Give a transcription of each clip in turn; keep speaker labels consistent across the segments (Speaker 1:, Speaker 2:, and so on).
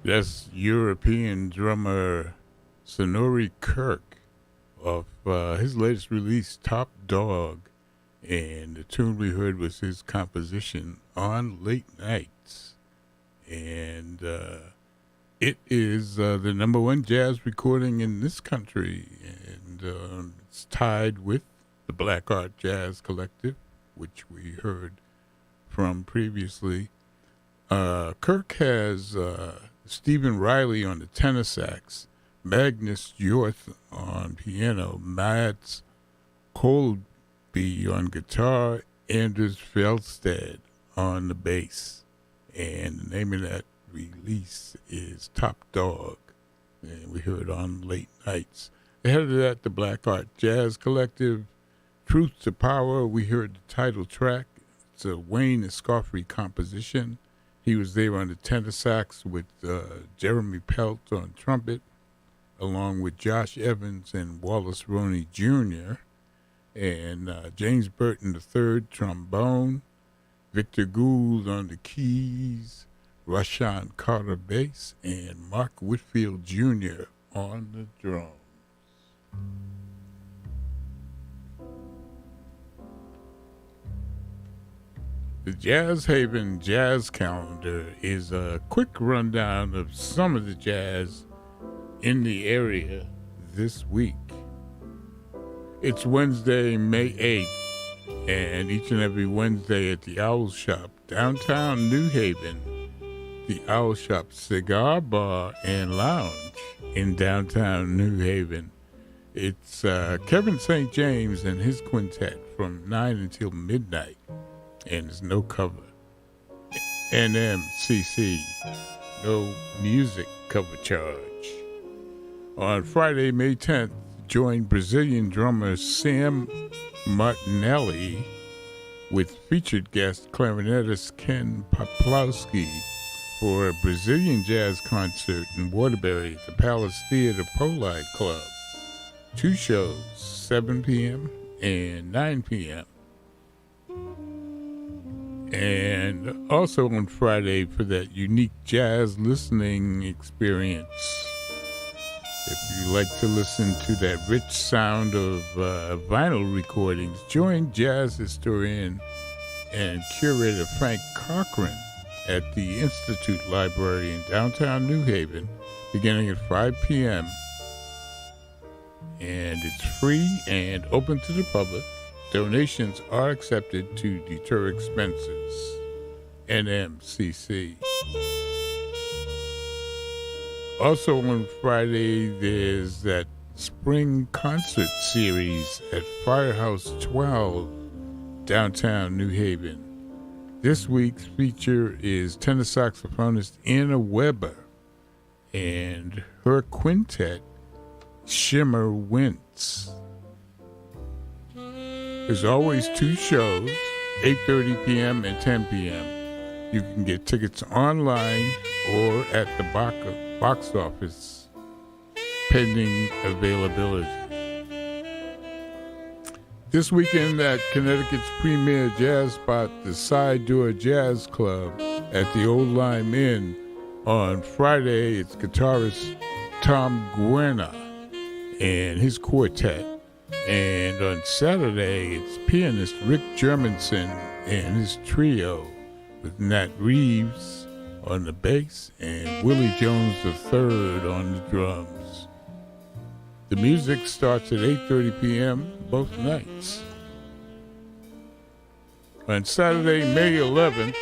Speaker 1: That's European drummer Sonori Kirk of his latest release, Top Dog. And the tune we heard was his composition On Late Nights. And it is the number one jazz recording in this country. And it's tied with the Black Art Jazz Collective, which we heard from previously. Kirk has Stephen Riley on the tenor sax, Magnus Jorth on piano, Mads Kolby on guitar, Anders Fjellstad on the bass. And the name of that release is Top Dog. And we heard On Late Nights. Ahead of that, the Black Art Jazz Collective, Truth to Power. We heard the title track. It's a Wayne Escoffery composition. He was there on the tenor sax with Jeremy Pelt on trumpet, along with Josh Evans and Wallace Roney Jr. and James Burton III, trombone, Victor Gould on the keys, Rashawn Carter bass, and Mark Whitfield Jr. on the drums. The Jazz Haven Jazz Calendar is a quick rundown of some of the jazz in the area this week. It's Wednesday, May 8th, and each and every Wednesday at the Owl Shop, downtown New Haven, the Owl Shop Cigar Bar and Lounge in downtown New Haven. It's Kevin St. James and his quintet from 9 until midnight, and there's no cover. NMCC, no music cover charge. On Friday, May 10th, join Brazilian drummer Sam Martinelli with featured guest clarinetist Ken Poplowski for a Brazilian jazz concert in Waterbury at the Palace Theater Polite Club. 2 shows, 7 p.m. and 9 p.m. And also on Friday for that unique jazz listening experience. If you like to listen to that rich sound of vinyl recordings, join jazz historian and curator Frank Cochran at the Institute Library in downtown New Haven, beginning at 5 p.m. And it's free and open to the public. Donations are accepted to deter expenses. NMCC. Also on Friday, there's that spring concert series at Firehouse 12, downtown New Haven. This week's feature is tenor saxophonist Anna Weber and her quintet, Shimmer Wentz. There's always 2 shows, 8:30 p.m. and 10 p.m. You can get tickets online or at the box office, pending availability. This weekend at Connecticut's premier jazz spot, the Side Door Jazz Club at the Old Lime Inn. On Friday, it's guitarist Tom Guerna and his quartet. And on Saturday, it's pianist Rick Germanson and his trio with Nat Reeves on the bass and Willie Jones III on the drums. The music starts at 8:30 p.m. both nights. On Saturday, May 11th,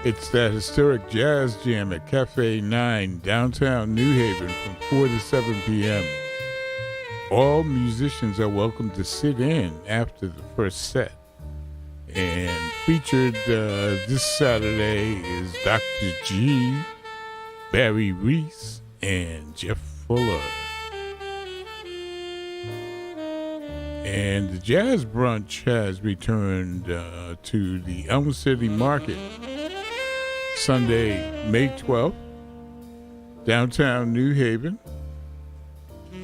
Speaker 1: it's that historic jazz jam at Cafe 9, downtown New Haven from 4 to 7 p.m. All musicians are welcome to sit in after the first set. And featured this Saturday is Dr. G, Barry Reese, and Jeff Fuller. And the Jazz Brunch has returned to the Elm City Market Sunday, May 12th, downtown New Haven.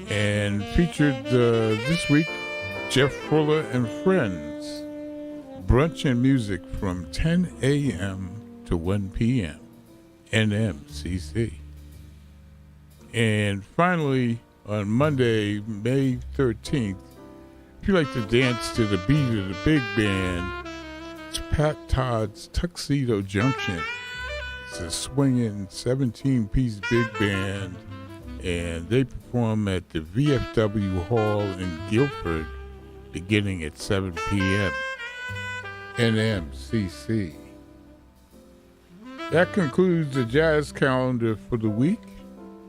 Speaker 1: And featured this week Jeff Fuller and Friends. Brunch and music from 10 a.m. to 1 p.m. NMCC. And finally, on Monday, May 13th, if you like to dance to the beat of the big band, it's Pat Todd's Tuxedo Junction. It's a swinging 17-piece big band, and they perform at the VFW Hall in Guilford beginning at 7 p.m. NMCC. That concludes the jazz calendar for the week.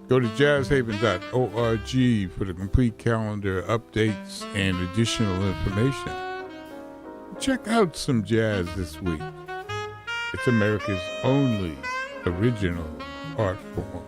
Speaker 1: Go to jazzhaven.org for the complete calendar, updates, and additional information. Check out some jazz this week. It's America's only original art form.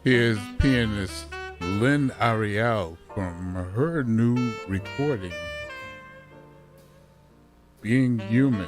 Speaker 1: Here's pianist Lynn Ariel from her new recording, Being Human.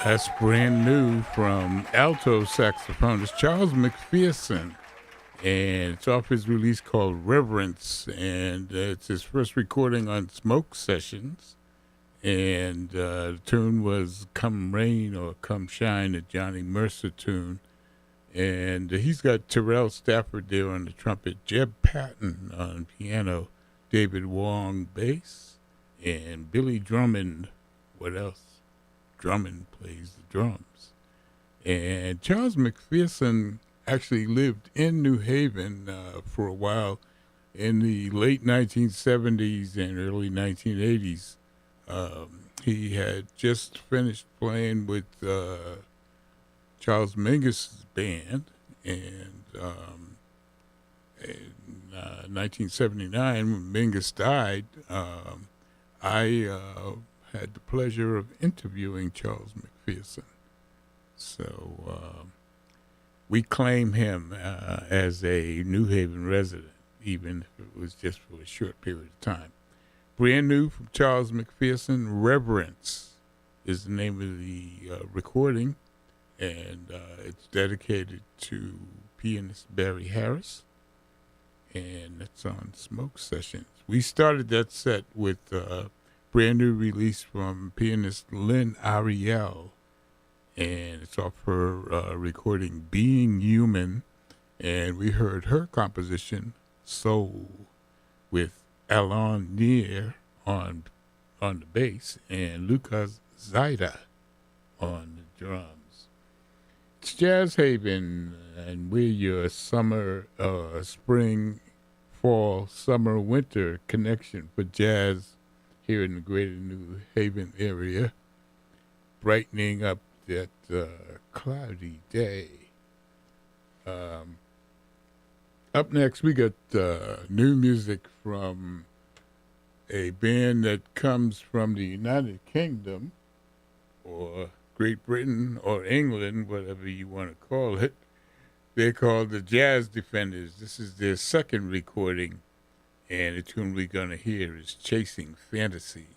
Speaker 1: That's brand new from alto saxophonist Charles McPherson, and it's off his release called Reverence, and it's his first recording on Smoke Sessions, and the tune was Come Rain or Come Shine, a Johnny Mercer tune, and he's got Terrell Stafford there on the trumpet, Jeb Patton on piano, David Wong bass, and Billy Drummond. What else? Drummond plays the drums. And Charles McPherson actually lived in New Haven for a while in the late 1970s and early 1980s. He had just finished playing with Charles Mingus' band, and in 1979, when Mingus died, I had the pleasure of interviewing Charles McPherson. So we claim him as a New Haven resident, even if it was just for a short period of time. Brand new from Charles McPherson, Reverence is the name of the recording, and it's dedicated to pianist Barry Harris, and it's on Smoke Sessions. We started that set with brand new release from pianist Lynn Ariel, and it's off her recording Being Human, and we heard her composition Soul with Alon Neer on the bass and Lucas Zaida on the drums. It's Jazz Haven, and we're your summer, spring, fall, summer, winter connection for jazz here in the greater New Haven area, brightening up that cloudy day. Up next, we got new music from a band that comes from the United Kingdom, or Great Britain, or England, whatever you want to call it. They're called the Jazz Defenders. This is their second recording, and the tune we're going to hear is Chasing Fantasy.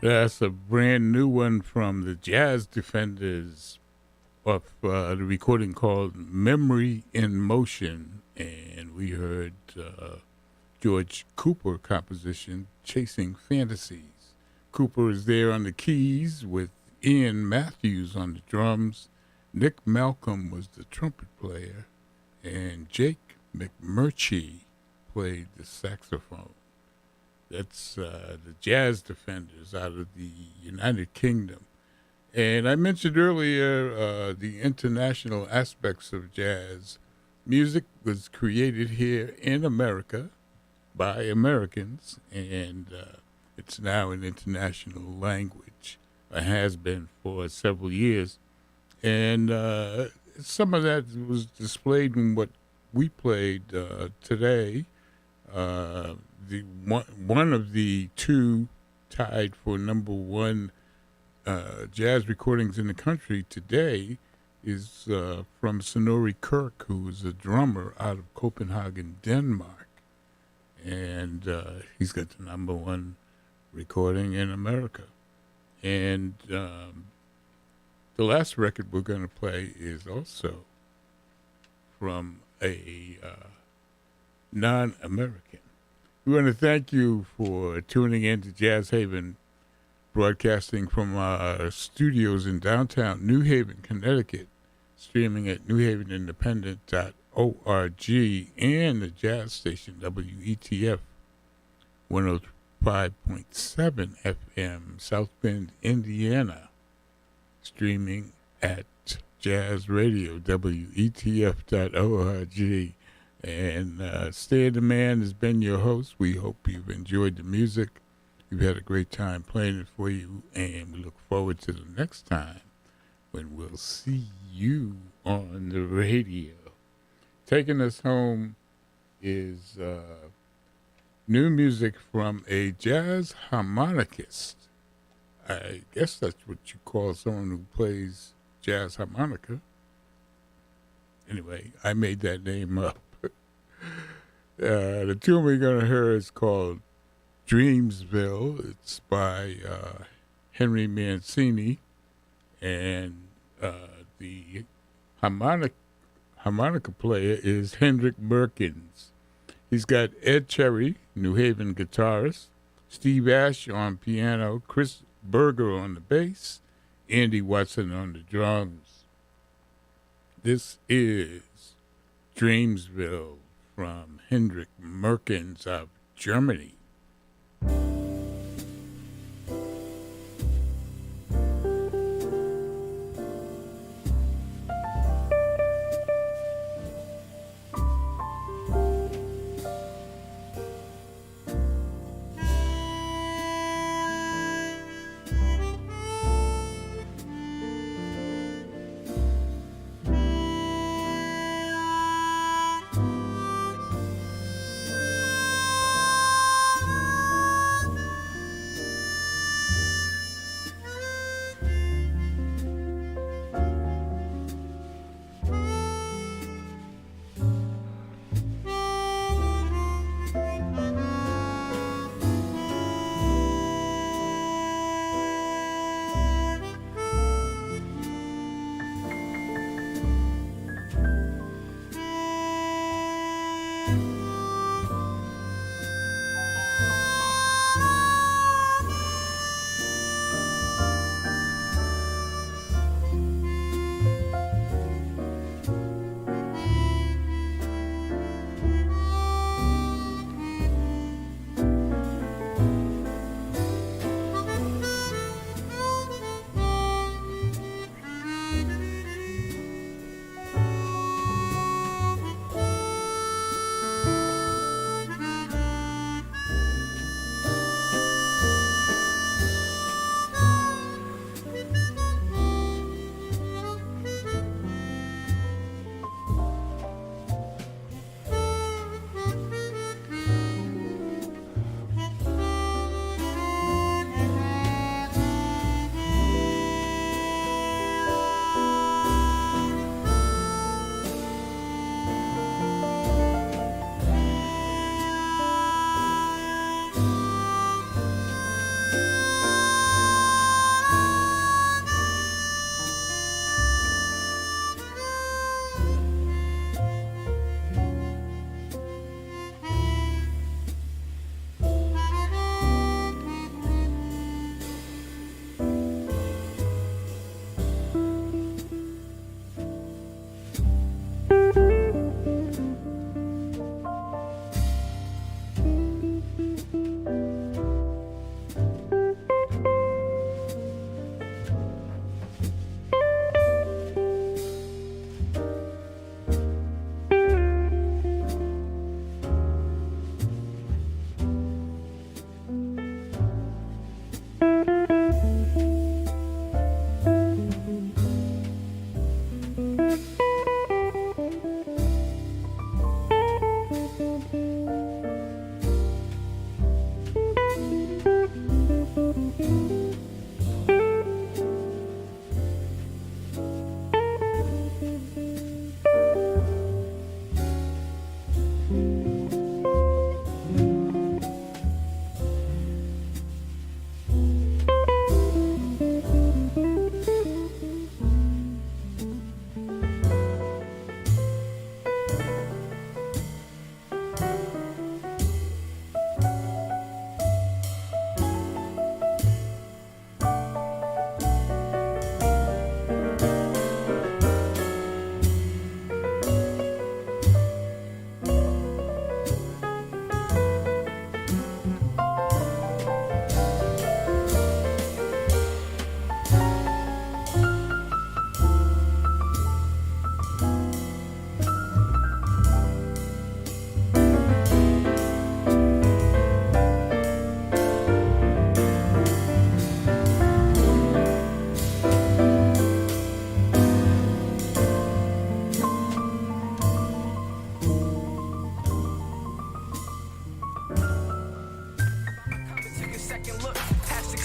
Speaker 1: That's a brand new one from the Jazz Defenders of the recording called Memory in Motion. And we heard George Cooper composition, Chasing Fantasies. Cooper is there on the keys with Ian Matthews on the drums. Nick Malcolm was the trumpet player, and Jake McMurtry played the saxophone. That's the Jazz Defenders out of the United Kingdom. And I mentioned earlier the international aspects of jazz. Music was created here in America by Americans, and it's now an international language. It has been for several years. And some of that was displayed in what we played today. The one of the two tied for number one jazz recordings in the country today is from Sonori Kirk, who is a drummer out of Copenhagen, Denmark. And he's got the number one recording in America. And the last record we're going to play is also from a non-American. We want to thank you for tuning in to Jazz Haven, broadcasting from our studios in downtown New Haven, Connecticut, streaming at newhavenindependent.org and the jazz station WETF 105.7 FM, South Bend, Indiana, streaming at Jazz Radio, WETF.org. And Stay in Demand has been your host. We hope you've enjoyed the music. We've had a great time playing it for you, and we look forward to the next time when we'll see you on the radio. Taking us home is new music from a jazz harmonicist. I guess that's what you call someone who plays jazz harmonica. Anyway, I made that name up. The tune we're going to hear is called Dreamsville. It's by Henry Mancini, and the harmonica player is Hendrik Merkins. He's got Ed Cherry, New Haven guitarist, Steve Ash on piano, Chris Berger on the bass, Andy Watson on the drums. This is Dreamsville from Hendrik Merkins of Germany.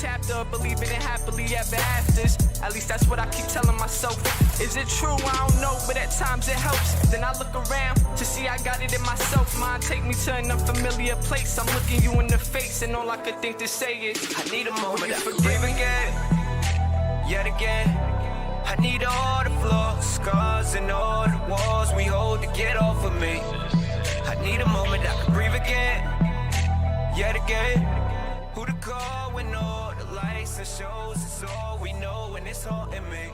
Speaker 2: Chapter, believing in happily ever afters. At least that's what I keep telling myself. Is it true? I don't know, but at times it helps. Then I look around to see I got it in myself. Mind take me to an unfamiliar place. I'm looking you in the face, and all I could think to say is, I need a moment to forgive again, yet again. I need all the flaws, scars, and all the walls we hold to get off of me. I need a moment I can breathe again, yet again. Who to call when all the lights and shows is all we know, and it's haunting me.